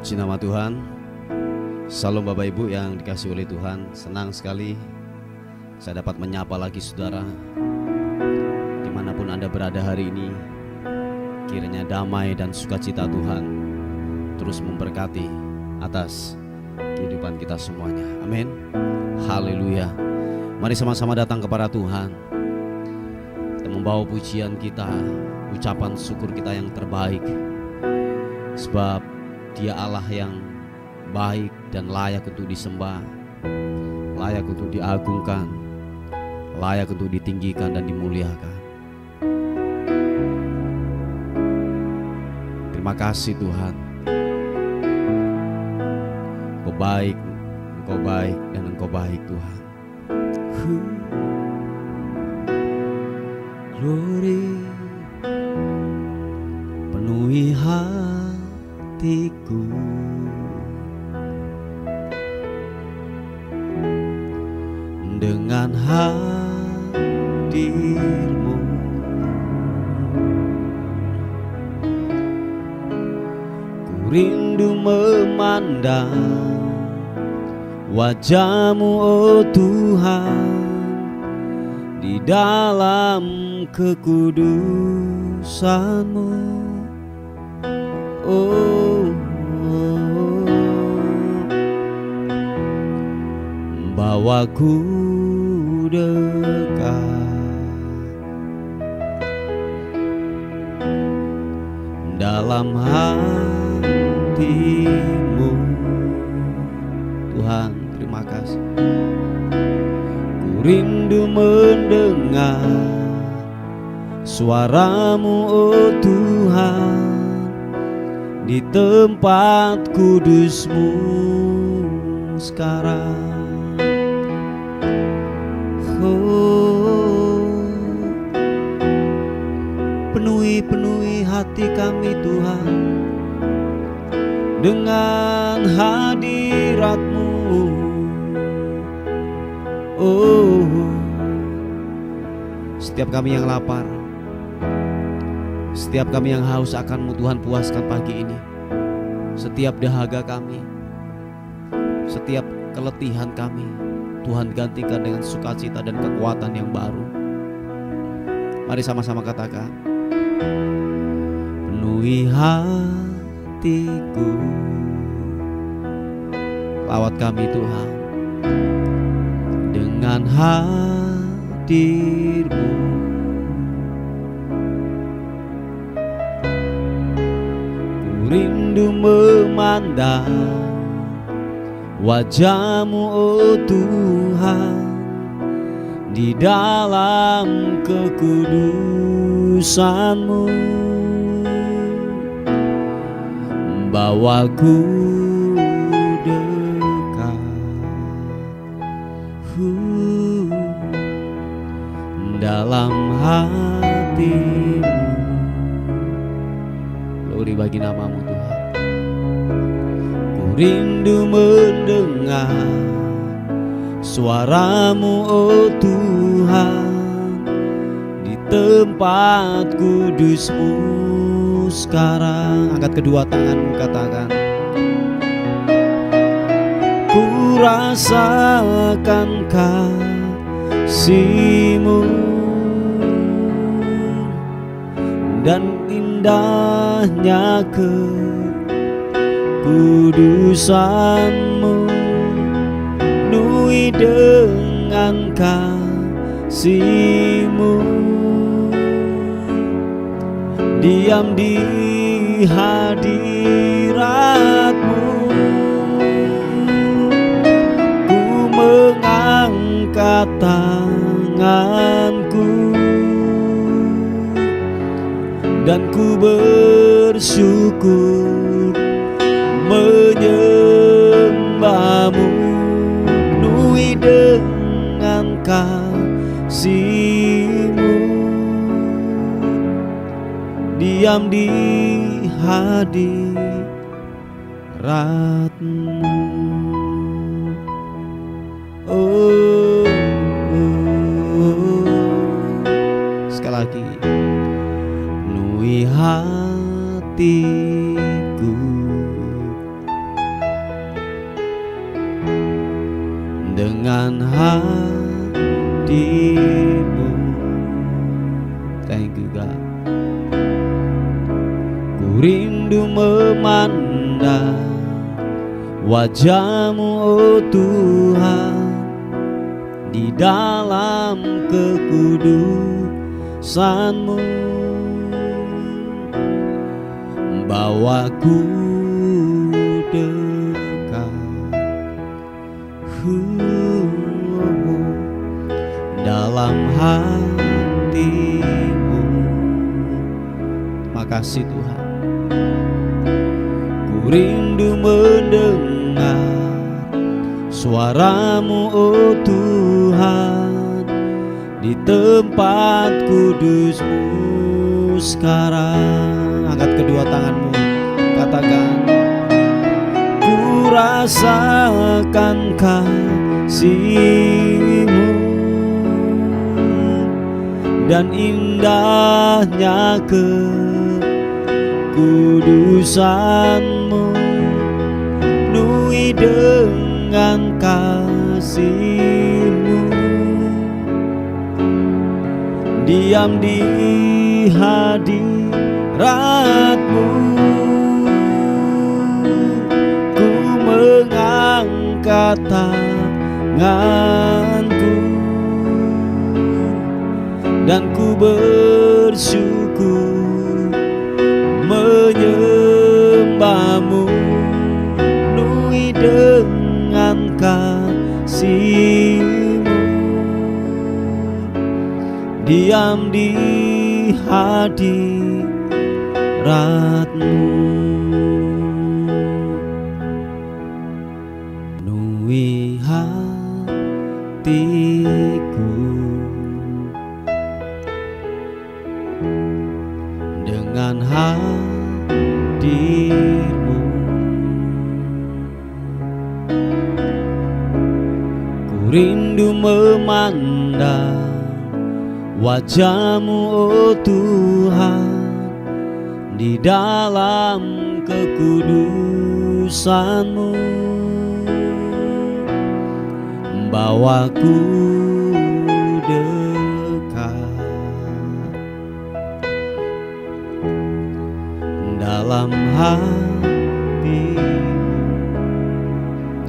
Puji nama Tuhan. Salam Bapak Ibu yang dikasihi oleh Tuhan. Senang sekali saya dapat menyapa lagi saudara dimanapun Anda berada hari ini. Kiranya damai dan sukacita Tuhan terus memberkati atas kehidupan kita semuanya. Amin. Haleluya. Mari sama-sama datang kepada Tuhan. Kita membawa pujian kita, ucapan syukur kita yang terbaik. Sebab Dia Allah yang baik dan layak untuk disembah, layak untuk diagungkan, layak untuk ditinggikan dan dimuliakan. Terima kasih Tuhan. Engkau baik dan Engkau baik Tuhan. Glory penuhi hatiku, dengan hadir-Mu. Ku rindu memandang wajah-Mu, oh Tuhan, di dalam kekudusan-Mu. Oh, bawaku dekat dalam hati-Mu. Tuhan, terima kasih. Ku rindu mendengar suara-Mu, oh Tuhan, di tempat kudus-Mu sekarang. Oh, penuhi hati kami Tuhan dengan hadirat-Mu. Oh, setiap kami yang lapar, setiap kami yang haus akan-Mu Tuhan, puaskan pagi ini. Setiap dahaga kami, setiap keletihan kami, Tuhan gantikan dengan sukacita dan kekuatan yang baru. Mari sama-sama katakan, penuhi hatiku. Lawat kami Tuhan dengan hadir-Mu. Ku rindu memandang wajah-Mu, oh Tuhan, di dalam kekudusan-Mu. Bawaku dekat dalam hati-Mu. Glory bagi nama-Mu Tuhan. Rindu mendengar suara-Mu, oh Tuhan, di tempat kudus-Mu sekarang. Angkat kedua tanganmu, katakan, ku rasakan kasih-Mu dan indahnya kudusan-Mu, penuhi dengan kasih-Mu, diam di hadirat-Mu. Ku mengangkat tanganku dan ku bersyukur menyembah-Mu, penuhi dengan kasih-Mu, diam di hadirat-Mu. Oh, sekali lagi, penuhi hatiku dengan hadimu. Thank you God. Ku rindu memandang wajah-Mu, oh Tuhan, di dalam kekudusan-Mu. Bawaku dekat dalam hati-Mu. Terima kasih Tuhan. Ku rindu mendengar suara-Mu, oh Tuhan, di tempat kudus-Mu sekarang. Angkat kedua tanganmu, katakan, ku rasakan kasih-Mu dan indahnya kekudusan-Mu, penuhi dengan kasih-Mu, diam di hadirat-Mu. Ku mengangkat tanganku dan ku bersyukur menyembah-Mu, penuhi dengan kasih-Mu, diam di hadirat-Mu, penuhi hatiku dengan hadir-Mu. Ku rindu memandang wajah-Mu, oh Tuhan, di dalam kekudusan-Mu. Bawaku dekat dalam hati-Mu.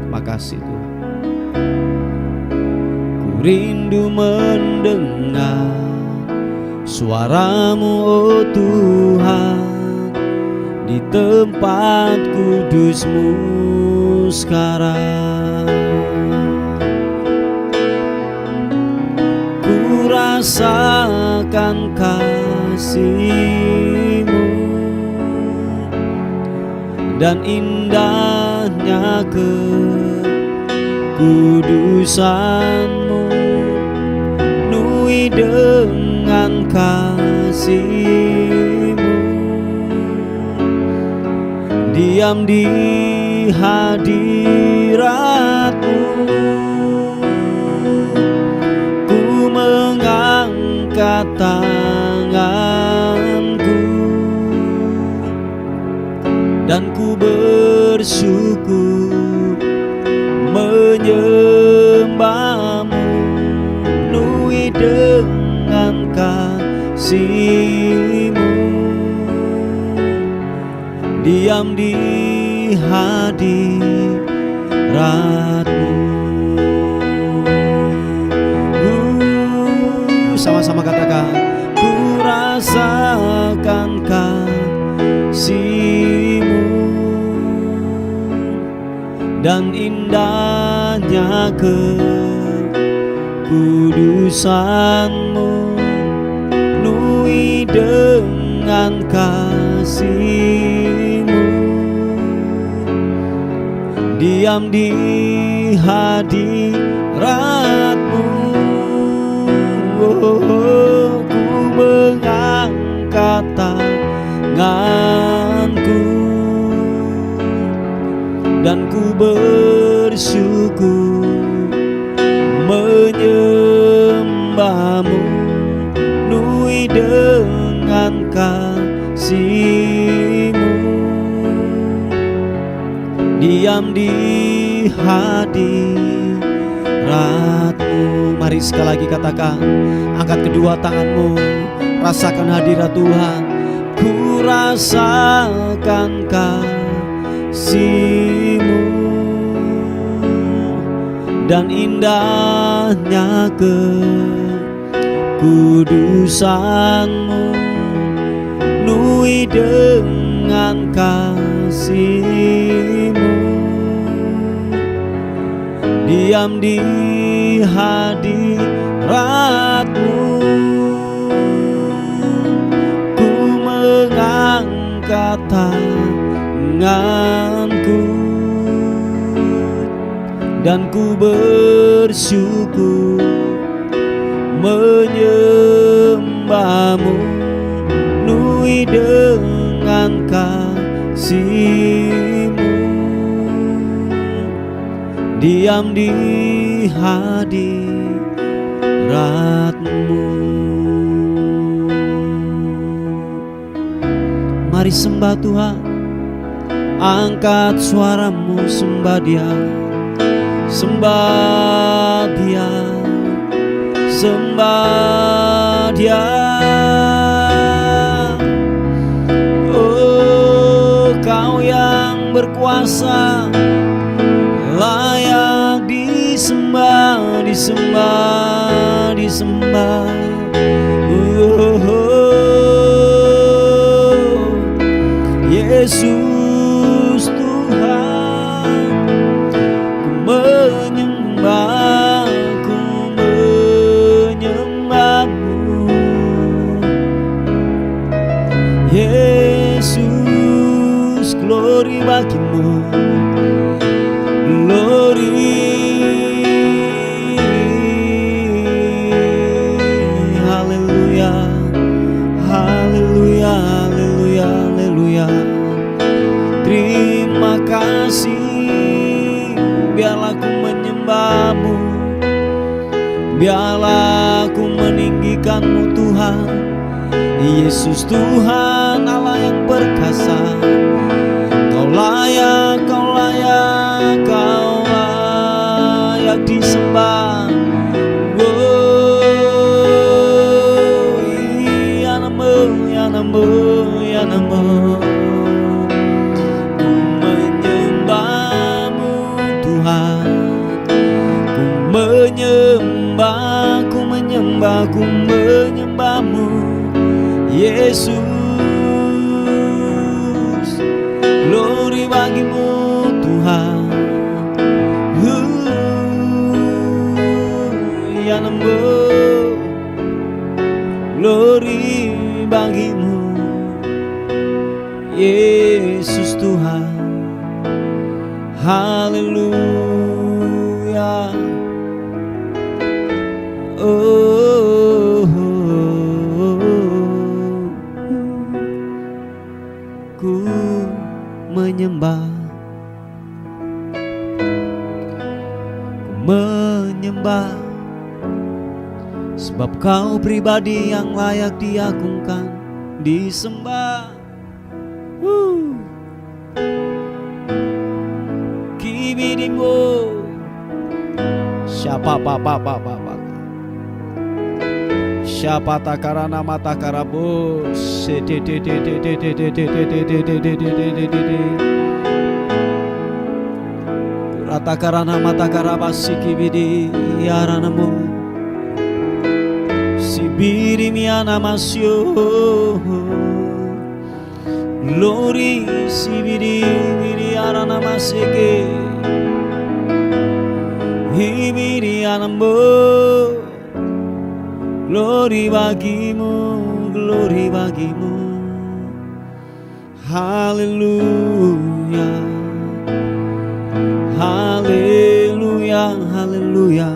Terima kasih Tuhan. Ku rindu mendengar suara-Mu, oh Tuhan, di tempat kudus-Mu sekarang. Ku rasakan kasih-Mu dan indahnya kekudusan-Mu, penuhi dengan kasih-Mu, diam di hadirat-Mu. Ku mengangkat tanganku dan ku bersyukur menyembah-Mu, penuhi dengan kasih-Mu, diam di hadirat-Mu. Sama-sama katakan, ku rasakan kasih-Mu dan indahnya kekudusan-Mu, penuhi dengan kasih-Mu, diam di hadirat-Mu. Oh, ku mengangkat tanganku dan ku bersyukur menyembah-Mu, penuhi dengan kasih-Mu, diam di hadirat-Mu. hadiratmu. Mari sekali lagi katakan, angkat kedua tanganmu, rasakan hadirat Tuhan. Ku rasakan kasih-Mu dan indahnya kekudusan-Mu, penuhi dengan kasih-Mu, diam di hadirat-Mu. Ku mengangkat tanganku dan ku bersyukur menyembah-Mu, penuhi dengan kasih-Mu, diam di hadirat-Mu. Mari sembah Tuhan, angkat suaramu, sembah Dia, sembah Dia, sembah Dia. Oh, Kau yang berkuasa, layak disembah, disembah, disembah. Yesus Tuhan, ku menyembah, ku menyembah-Mu. Yesus, glory bagi-Mu, glory. Haleluya, haleluya, haleluya, haleluya. Terima kasih, biarlah ku menyembah-Mu, biarlah ku meninggikan-Mu Tuhan. Yesus Tuhan, Allah yang perkasa, Kau layak, Kau layak, Kau layak disembah. Oh, ya namo, ya namo, ya namo. Ku menyembah, ku menyembah-Mu, Yesus. Glory bagi-Mu Tuhan. Ya namo, glory bagi-Mu, Yesus Tuhan. Haleluya. Oh, ku menyembah, ku menyembah, sebab Kau pribadi yang layak diagungkan, disembah. Kibidimo, siapa papa. Siapa takarana mata karabos, rata karana mata karabasi kibidi yaranamu, sibiri miana masyo, glory sibiri miri yarana masike, hibiri yanamu. Glory bagi-Mu, glory bagi-Mu. Haleluya, haleluya, haleluya.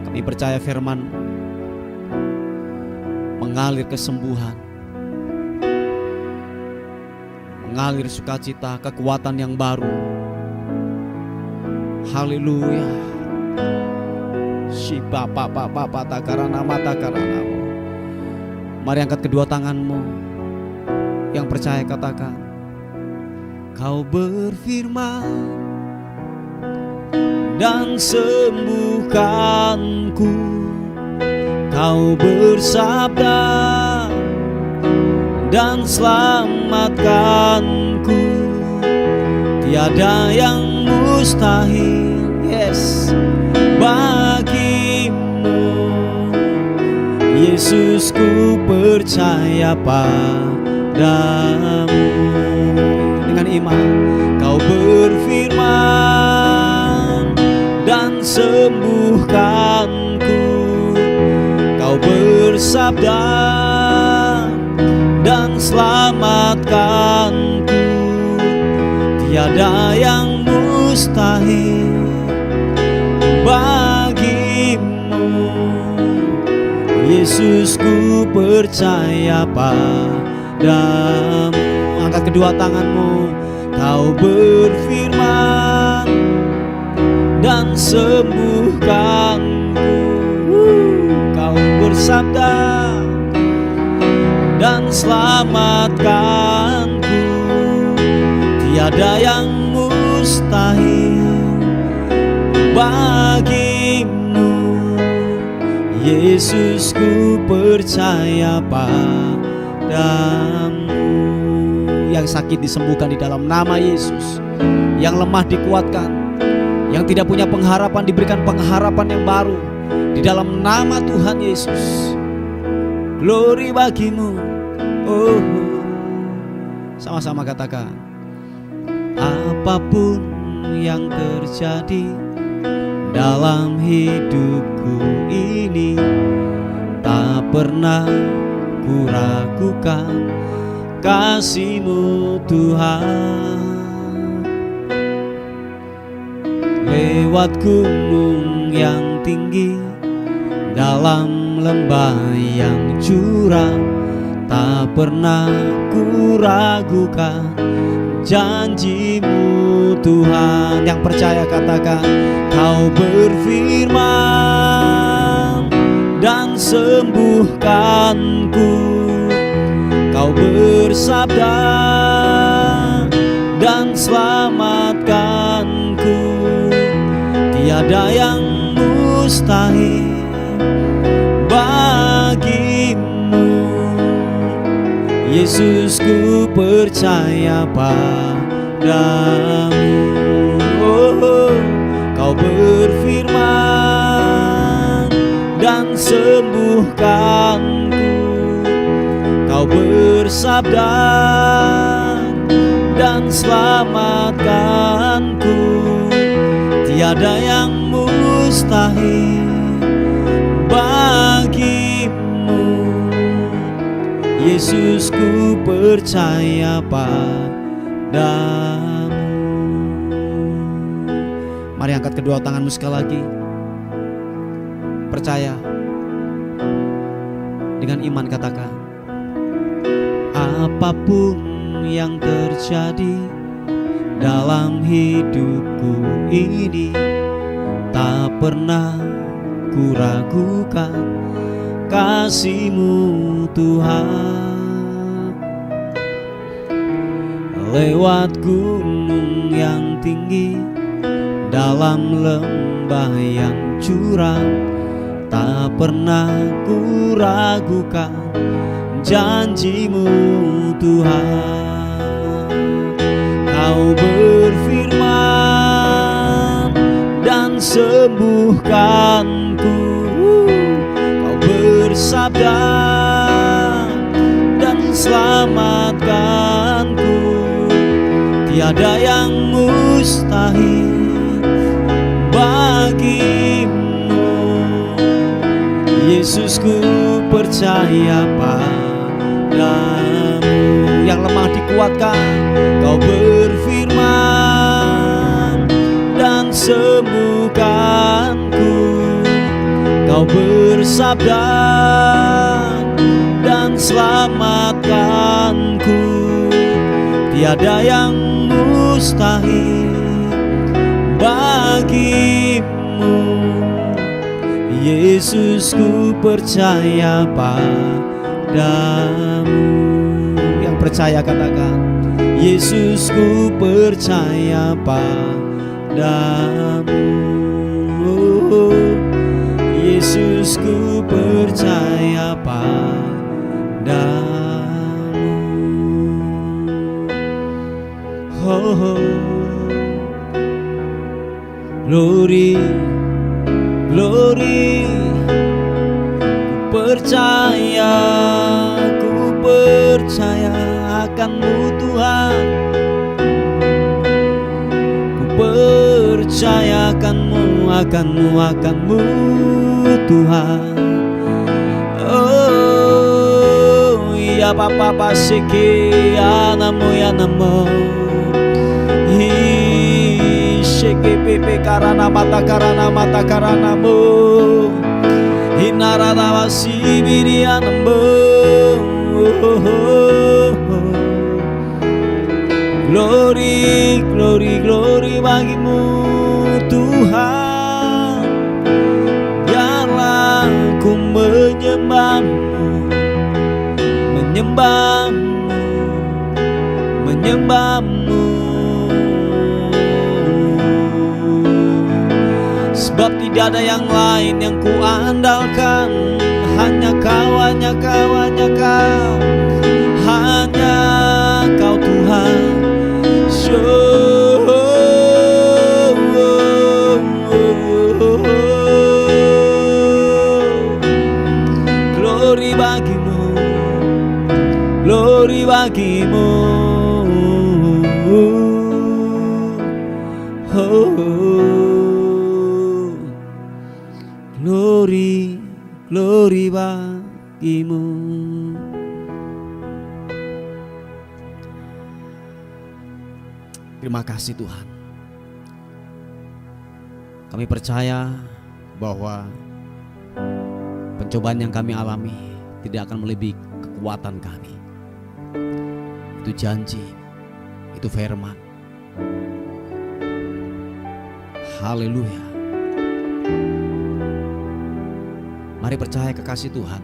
Kami percaya firman mengalir kesembuhan, mengalir sukacita, kekuatan yang baru. Haleluya. Si papa takarana mata karana. Mari angkat kedua tanganmu. Yang percaya katakan, Kau berfirman dan sembuhkanku. Kau bersabda dan selamatkanku. Tiada yang mustahil, yes, bagimu. Yesus, ku percaya padamu. Dengan iman kau berfirman dan sembuhkanku. Kau bersabda dan selamatkanku. Tiada yang mustahil bagimu. Yesus, ku percaya padamu. Angkat kedua tanganmu. Kau berfirman dan sembuhkanku. Kau bersabda dan selamatkanku. Tiada yang mustahil bagimu. Yesus, ku percaya padamu. Yang sakit disembuhkan di dalam nama Yesus, yang lemah dikuatkan, yang tidak punya pengharapan diberikan pengharapan yang baru di dalam nama Tuhan Yesus. Glory bagimu. Oh, sama-sama katakan. Apapun yang terjadi dalam hidupku ini, tak pernah ku ragukan kasih-Mu Tuhan. Lewat gunung yang tinggi, dalam lembah yang curam, tak pernah ku ragukan janji-Mu Tuhan. Yang percaya katakan. Kau berfirman dan sembuhkanku. Kau bersabda dan selamatkanku. Tiada yang mustahil bagimu. Yesus, ku percaya padamu. Oh, Kau berfirman dan sembuhkanku. Kau bersabda dan selamatkanku. Tiada yang mustahil bagimu. Yesus, ku percaya padamu. Mari angkat kedua tanganmu sekali lagi. Percaya. Dengan iman katakan. Apapun yang terjadi dalam hidupku ini, tak pernah ku ragukan kasih-Mu Tuhan. Lewat gunung yang tinggi, dalam lembah yang curam, tak pernah ku ragukan janji-Mu Tuhan. Kau berfirman dan sembuhkanku. Kau bersabda dan selamatkanku. Tiada yang mustahil bagimu. Yesus, ku percaya padamu. Yang lemah dikuatkan. Kau berfirman dan sembuhkanku. Kau bersabda dan selamatkanku. Tiada yang mustahil bagimu. Yesus, ku percaya padamu. Yang percaya katakan. Yesus, ku percaya padamu. Yesus, ku percaya padamu. Oh, glory, glory, ku percaya akan-Mu Tuhan. Ku percaya akan-Mu Tuhan. Oh, ya Papa pasiki anamo ya namo. Sheke pepe karana mata karanamu. Hinarada wasibiri anamo. Glory, glory, glory bagimu Tuhan. Biarlah ku menyembahmu, menyembahmu. Sebab tidak ada yang lain yang ku andalkan. Hanya kau, hanya kau Tuhan. Glory bagimu, glory bagimu. Glory, glory bagimu. Terima kasih Tuhan. Kami percaya bahwa pencobaan yang kami alami tidak akan melebihi kekuatan kami. Itu janji, itu firman. Haleluya. Mari percaya kekasih Tuhan.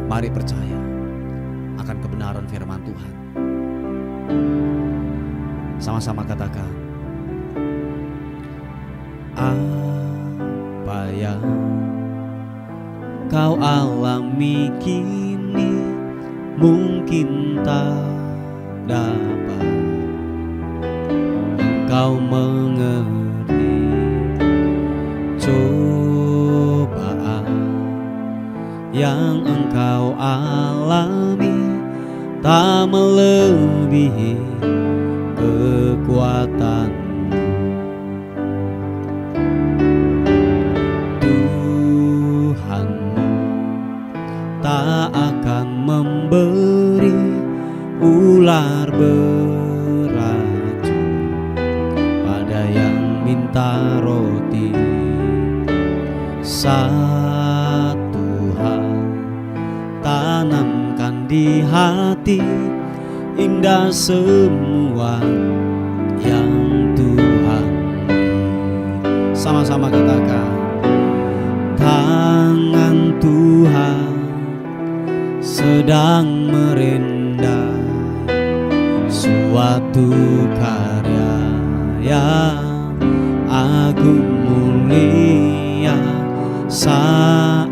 Mari percaya akan kebenaran firman Tuhan. Sama-sama katakan, apa yang kau alami kini mungkin tak dapat engkau mengerti. Cobaan yang engkau alami tak melebihi kekuatanmu. Tuhanmu tak akan memberi ular beracun pada yang minta roti. Satu hal tanamkan di hati, indah semua yang Tuhan beri. Sama-sama katakan, tangan Tuhan sedang merendai suatu karya yang agung mulia. Saatnya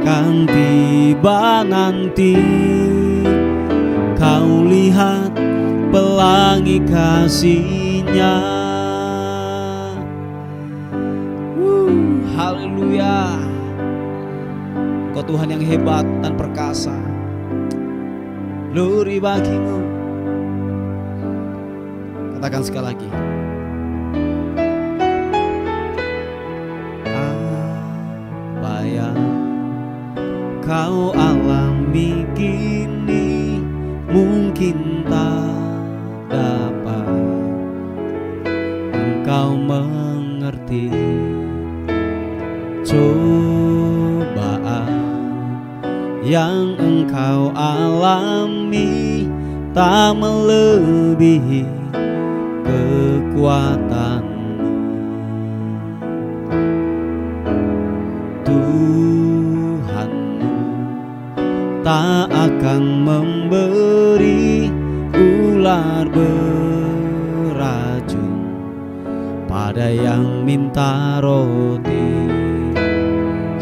kan tiba nanti, kau lihat pelangi kasih-Nya. Haleluya. Kau Tuhan yang hebat dan perkasa. Glory bagimu. Katakan sekali lagi, apa yang kau alami kini mungkin tak dapat engkau mengerti. Cobaan yang engkau alami tak melebihi kekuatanmu. Tuhanmu tak akan memberi ular beracun pada Ada yang minta roti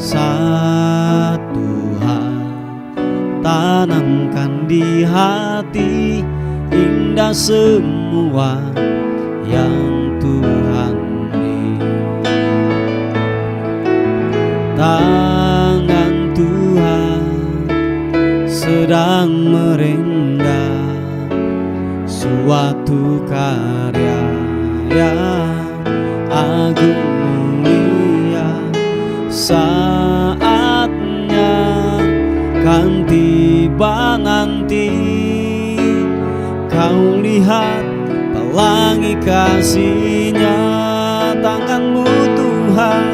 satu hal, tanamkan di hati, indah semua yang Tuhan beri. Tangan Tuhan sedang merendam suatu karya yang agung mulia. Saatnya kan tiba nanti, kau lihat pelangi kasih-Nya. Tangan-Mu Tuhan,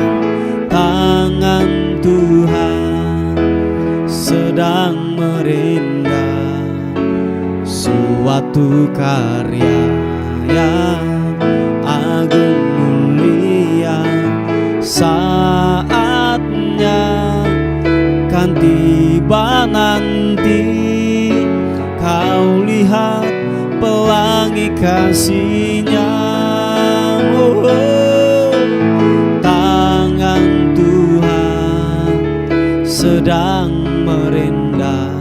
tangan Tuhan sedang merendam suatu karya yang agung mulia. Saatnya kan tiba nanti, kau lihat pelangi kasih-Nya. Oh, tangan Tuhan sedang merendam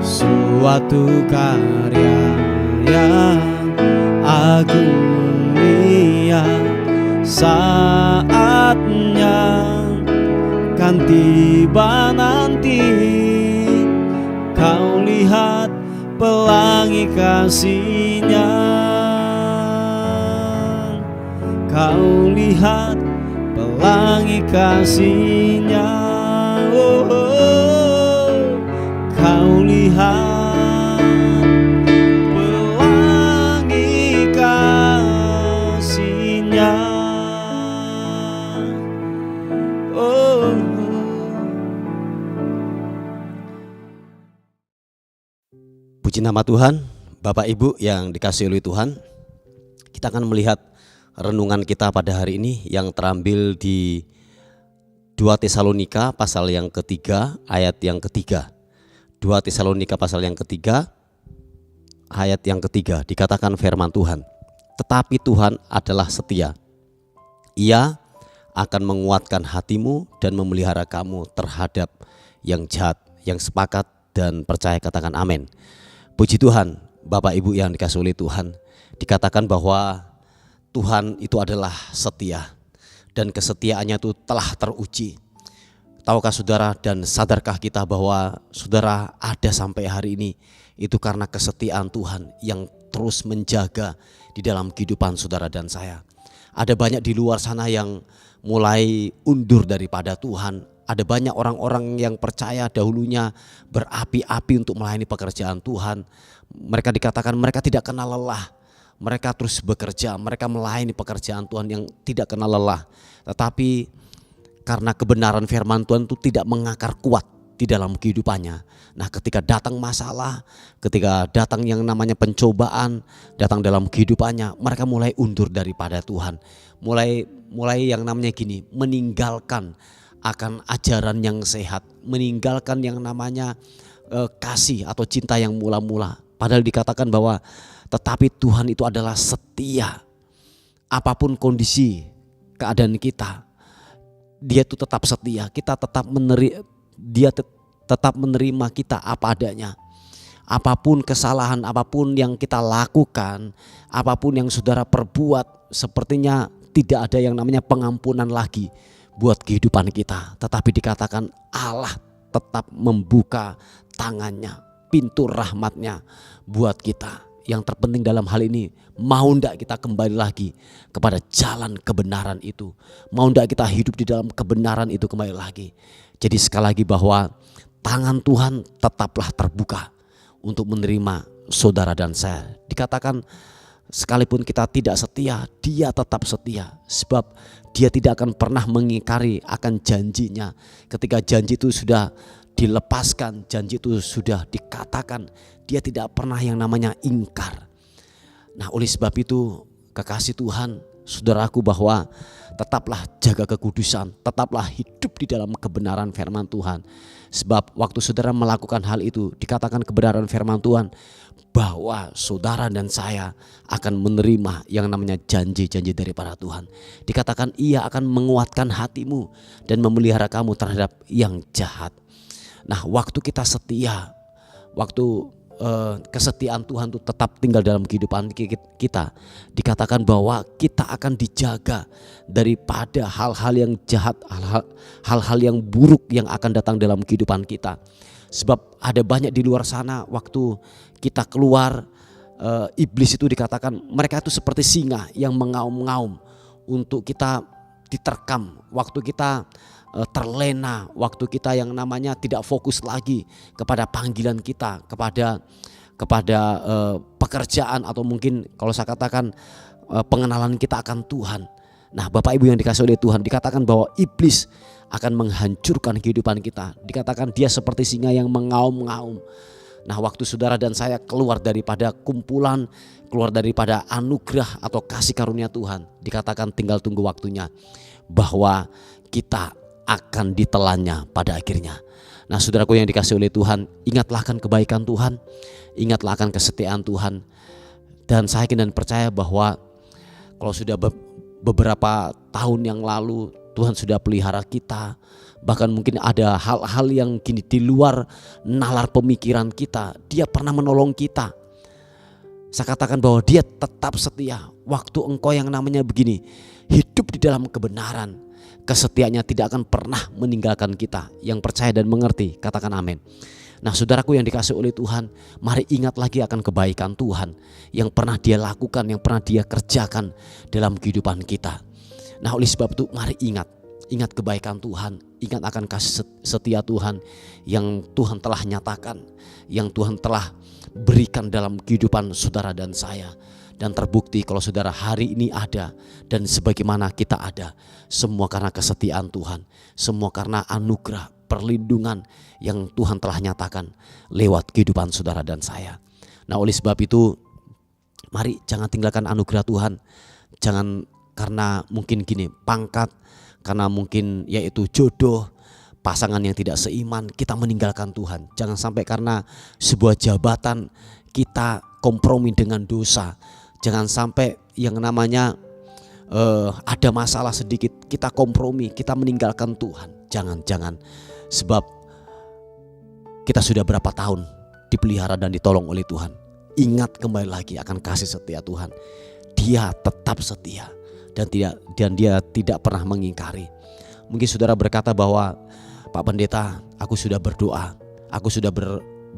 suatu karya yang agung mulia. Saatnya kan tiba nanti, kau lihat pelangi kasih-Nya. Kau lihat pelangi kasih-Nya. Oh, kau lihat pelangi kasih-Nya. Oh, puji nama Tuhan. Bapak Ibu yang dikasihi oleh Tuhan, kita akan melihat renungan kita pada hari ini yang terambil di 2 Tesalonika pasal yang ketiga ayat yang ketiga. 2 Tesalonika pasal yang ketiga ayat yang ketiga, dikatakan firman Tuhan, tetapi Tuhan adalah setia. Ia akan menguatkan hatimu dan memelihara kamu terhadap yang jahat. Yang sepakat dan percaya katakan amin. Puji Tuhan, Bapak Ibu yang dikasihi oleh Tuhan, dikatakan bahwa Tuhan itu adalah setia dan kesetiaannya itu telah teruji. Tahukah saudara dan sadarkah kita bahwa saudara ada sampai hari ini itu karena kesetiaan Tuhan yang terus menjaga di dalam kehidupan saudara dan saya. Ada banyak di luar sana yang mulai undur daripada Tuhan. Ada banyak orang-orang yang percaya dahulunya berapi-api untuk melayani pekerjaan Tuhan. Mereka dikatakan mereka tidak kenal lelah. Mereka terus bekerja, mereka melayani pekerjaan Tuhan yang tidak kenal lelah. Tetapi karena kebenaran firman Tuhan itu tidak mengakar kuat di dalam kehidupannya. Nah, ketika datang masalah, ketika datang yang namanya pencobaan, datang dalam kehidupannya, mereka mulai undur daripada Tuhan. Mulai yang namanya gini, meninggalkan akan ajaran yang sehat, meninggalkan yang namanya kasih atau cinta yang mula-mula. Padahal dikatakan bahwa tetapi Tuhan itu adalah setia. Apapun kondisi keadaan kita, Dia itu tetap setia. Kita tetap Dia tetap menerima kita apa adanya. Apapun kesalahan, apapun yang kita lakukan, apapun yang saudara perbuat, sepertinya tidak ada yang namanya pengampunan lagi buat kehidupan kita. Tetapi dikatakan Allah tetap membuka tangannya, pintu rahmatnya buat kita. Yang terpenting dalam hal ini, mau enggak kita kembali lagi kepada jalan kebenaran itu. Mau enggak kita hidup di dalam kebenaran itu kembali lagi. Jadi sekali lagi bahwa tangan Tuhan tetaplah terbuka untuk menerima saudara dan saya. Dikatakan sekalipun kita tidak setia, Dia tetap setia. Sebab Dia tidak akan pernah mengingkari akan janjinya. Ketika janji itu sudah dilepaskan, janji itu sudah dikatakan, Dia tidak pernah yang namanya ingkar. Nah, oleh sebab itu kekasih Tuhan, saudaraku, bahwa tetaplah jaga kekudusan, tetaplah hidup di dalam kebenaran firman Tuhan. Sebab waktu saudara melakukan hal itu, dikatakan kebenaran firman Tuhan bahwa saudara dan saya akan menerima yang namanya janji-janji daripada Tuhan. Dikatakan ia akan menguatkan hatimu dan memelihara kamu terhadap yang jahat. Nah, waktu kita setia, waktu kesetiaan Tuhan itu tetap tinggal dalam kehidupan kita, dikatakan bahwa kita akan dijaga daripada hal-hal yang jahat, hal-hal yang buruk yang akan datang dalam kehidupan kita. Sebab ada banyak di luar sana, waktu kita keluar, iblis itu dikatakan mereka itu seperti singa yang mengaum-ngaum untuk kita diterkam, waktu kita terlena, waktu kita yang namanya tidak fokus lagi kepada panggilan kita, kepada pekerjaan, atau mungkin kalau saya katakan pengenalan kita akan Tuhan. Nah, Bapak Ibu yang dikasihi oleh Tuhan, dikatakan bahwa iblis akan menghancurkan kehidupan kita. Dikatakan dia seperti singa yang mengaum-ngaum. Nah, waktu saudara dan saya keluar daripada kumpulan, keluar daripada anugerah atau kasih karunia Tuhan, dikatakan tinggal tunggu waktunya bahwa kita akan ditelannya pada akhirnya. Nah, saudaraku yang dikasihi oleh Tuhan, ingatlah akan kebaikan Tuhan, ingatlah akan kesetiaan Tuhan. Dan saya yakin dan percaya bahwa kalau sudah beberapa tahun yang lalu Tuhan sudah pelihara kita, bahkan mungkin ada hal-hal yang gini di luar nalar pemikiran kita, dia pernah menolong kita. Saya katakan bahwa dia tetap setia. Waktu engkau yang namanya begini, hidup di dalam kebenaran, kesetiaannya tidak akan pernah meninggalkan kita. Yang percaya dan mengerti, katakan amin. Nah, saudaraku yang dikasihi oleh Tuhan, mari ingat lagi akan kebaikan Tuhan yang pernah dia lakukan, yang pernah dia kerjakan dalam kehidupan kita. Nah, oleh sebab itu mari ingat kebaikan Tuhan, ingat akan kasih setia Tuhan yang Tuhan telah nyatakan, yang Tuhan telah berikan dalam kehidupan saudara dan saya. Dan terbukti kalau saudara hari ini ada dan sebagaimana kita ada, semua karena kesetiaan Tuhan, semua karena anugerah perlindungan yang Tuhan telah nyatakan lewat kehidupan saudara dan saya. Nah, oleh sebab itu mari jangan tinggalkan anugerah Tuhan. Jangan karena mungkin gini pangkat, karena mungkin yaitu jodoh, pasangan yang tidak seiman, kita meninggalkan Tuhan. Jangan sampai karena sebuah jabatan kita kompromi dengan dosa. Jangan sampai yang namanya ada masalah sedikit kita kompromi, kita meninggalkan Tuhan. Jangan. Sebab kita sudah berapa tahun dipelihara dan ditolong oleh Tuhan. Ingat kembali lagi akan kasih setia Tuhan. Dia tetap setia dan dia tidak pernah mengingkari. Mungkin saudara berkata bahwa Pak Pendeta, aku sudah berdoa, aku sudah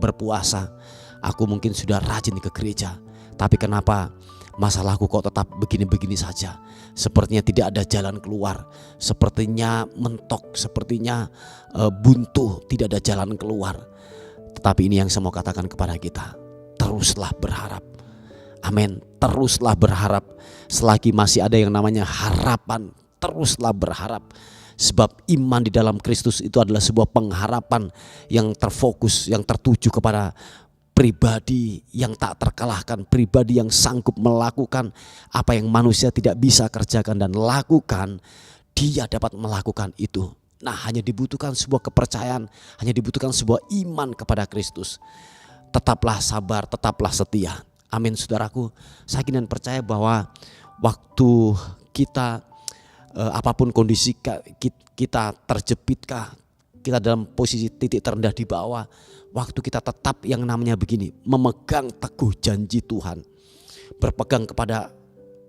berpuasa, aku mungkin sudah rajin ke gereja, tapi kenapa masalahku kok tetap begini-begini saja? Sepertinya tidak ada jalan keluar, sepertinya mentok, sepertinya buntu, tidak ada jalan keluar. Tetapi ini yang saya mau katakan kepada kita, teruslah berharap. Amin, teruslah berharap. Selagi masih ada yang namanya harapan, teruslah berharap. Sebab iman di dalam Kristus itu adalah sebuah pengharapan yang terfokus, yang tertuju kepada pribadi yang tak terkalahkan, pribadi yang sanggup melakukan apa yang manusia tidak bisa kerjakan dan lakukan, dia dapat melakukan itu. Nah, hanya dibutuhkan sebuah kepercayaan, hanya dibutuhkan sebuah iman kepada Kristus. Tetaplah sabar, tetaplah setia. Amin, saudaraku. Saya yakin dan percaya bahwa waktu kita apapun kondisi kita terjepitkah, kita dalam posisi titik terendah di bawah, waktu kita tetap yang namanya begini, memegang teguh janji Tuhan, berpegang kepada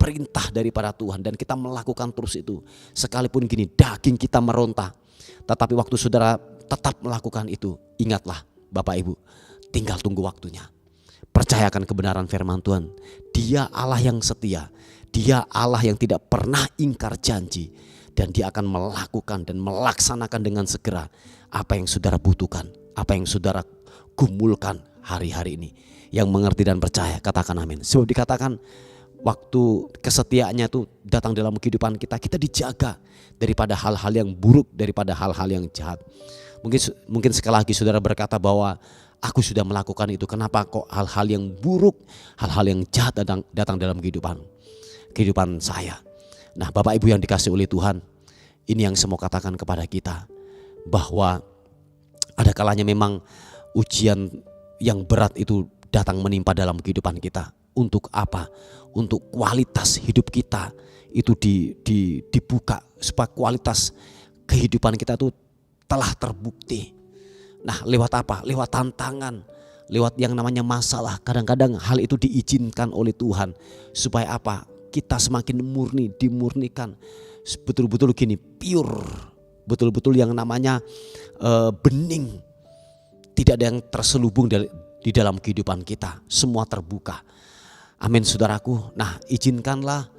perintah daripada Tuhan, dan kita melakukan terus itu. Sekalipun gini daging kita meronta, tetapi waktu saudara tetap melakukan itu, ingatlah Bapak Ibu, tinggal tunggu waktunya. Percayakan kebenaran firman Tuhan. Dia Allah yang setia, Dia Allah yang tidak pernah ingkar janji, dan Dia akan melakukan dan melaksanakan dengan segera apa yang saudara butuhkan, apa yang saudara gumulkan hari-hari ini. Yang mengerti dan percaya katakan amin. Sebab dikatakan waktu kesetiaannya itu datang dalam kehidupan kita, kita dijaga daripada hal-hal yang buruk, daripada hal-hal yang jahat. Mungkin sekali lagi saudara berkata bahwa aku sudah melakukan itu, kenapa kok hal-hal yang buruk, hal-hal yang jahat datang dalam kehidupan saya. Nah Bapak Ibu yang dikasih oleh Tuhan, ini yang saya mau katakan kepada kita, bahwa ada kalanya memang ujian yang berat itu datang menimpa dalam kehidupan kita. Untuk apa? Untuk kualitas hidup kita itu dibuka, supaya kualitas kehidupan kita itu telah terbukti. Nah lewat apa? Lewat tantangan, lewat yang namanya masalah. Kadang-kadang hal itu diizinkan oleh Tuhan supaya apa? Kita semakin murni, dimurnikan, betul-betul gini, pure, betul-betul yang namanya bening. Tidak ada yang terselubung di dalam kehidupan kita, semua terbuka. Amin saudaraku. Nah izinkanlah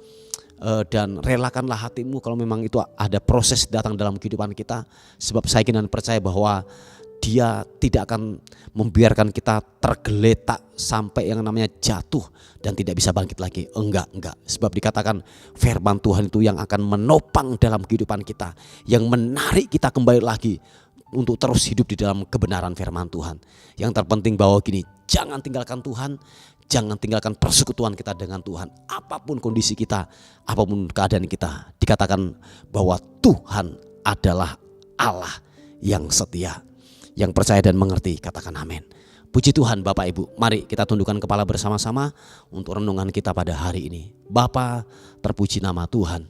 dan relakanlah hatimu kalau memang itu ada proses datang dalam kehidupan kita. Sebab saya ingin percaya bahwa Dia tidak akan membiarkan kita tergeletak sampai yang namanya jatuh dan tidak bisa bangkit lagi. Enggak. Sebab dikatakan firman Tuhan itu yang akan menopang dalam kehidupan kita, yang menarik kita kembali lagi untuk terus hidup di dalam kebenaran firman Tuhan. Yang terpenting bahwa gini, jangan tinggalkan Tuhan, jangan tinggalkan persekutuan kita dengan Tuhan. Apapun kondisi kita, apapun keadaan kita, dikatakan bahwa Tuhan adalah Allah yang setia. Yang percaya dan mengerti katakan amin. Puji Tuhan Bapak Ibu, mari kita tundukkan kepala bersama-sama untuk renungan kita pada hari ini. Bapa, terpuji nama Tuhan.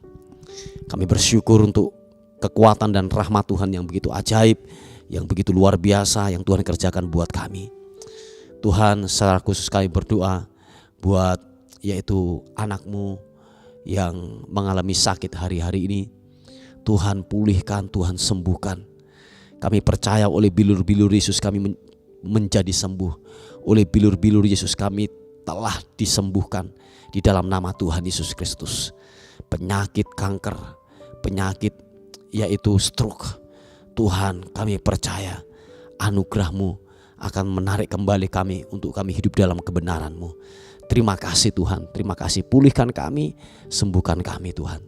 Kami bersyukur untuk kekuatan dan rahmat Tuhan yang begitu ajaib, yang begitu luar biasa, yang Tuhan kerjakan buat kami. Tuhan, secara khusus kami berdoa buat yaitu anak-Mu yang mengalami sakit hari-hari ini. Tuhan pulihkan, Tuhan sembuhkan. Kami percaya oleh bilur-bilur Yesus kami menjadi sembuh. Oleh bilur-bilur Yesus kami telah disembuhkan di dalam nama Tuhan Yesus Kristus. Penyakit kanker, penyakit yaitu stroke, Tuhan kami percaya anugerah-Mu akan menarik kembali kami untuk kami hidup dalam kebenaran-Mu. Terima kasih Tuhan, terima kasih, pulihkan kami, sembuhkan kami Tuhan.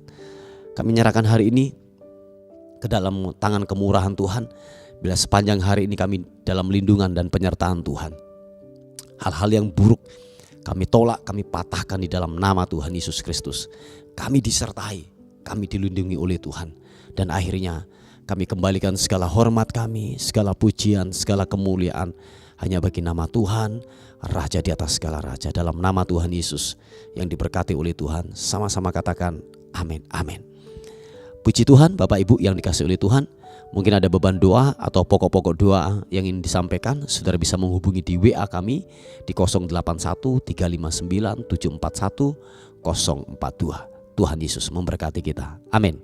Kami menyerahkan hari ini ke dalam tangan kemurahan Tuhan. Bila sepanjang hari ini kami dalam lindungan dan penyertaan Tuhan, hal-hal yang buruk kami tolak, kami patahkan di dalam nama Tuhan Yesus Kristus. Kami disertai, kami dilindungi oleh Tuhan. Dan akhirnya kami kembalikan segala hormat kami, segala pujian, segala kemuliaan hanya bagi nama Tuhan, Raja di atas segala raja. Dalam nama Tuhan Yesus yang diberkati oleh Tuhan, sama-sama katakan amin, amin. Puji Tuhan Bapak Ibu yang dikasih oleh Tuhan. Mungkin ada beban doa atau pokok-pokok doa yang ingin disampaikan, saudara bisa menghubungi di WA kami di 081 359 741 042. Tuhan Yesus memberkati kita. Amin.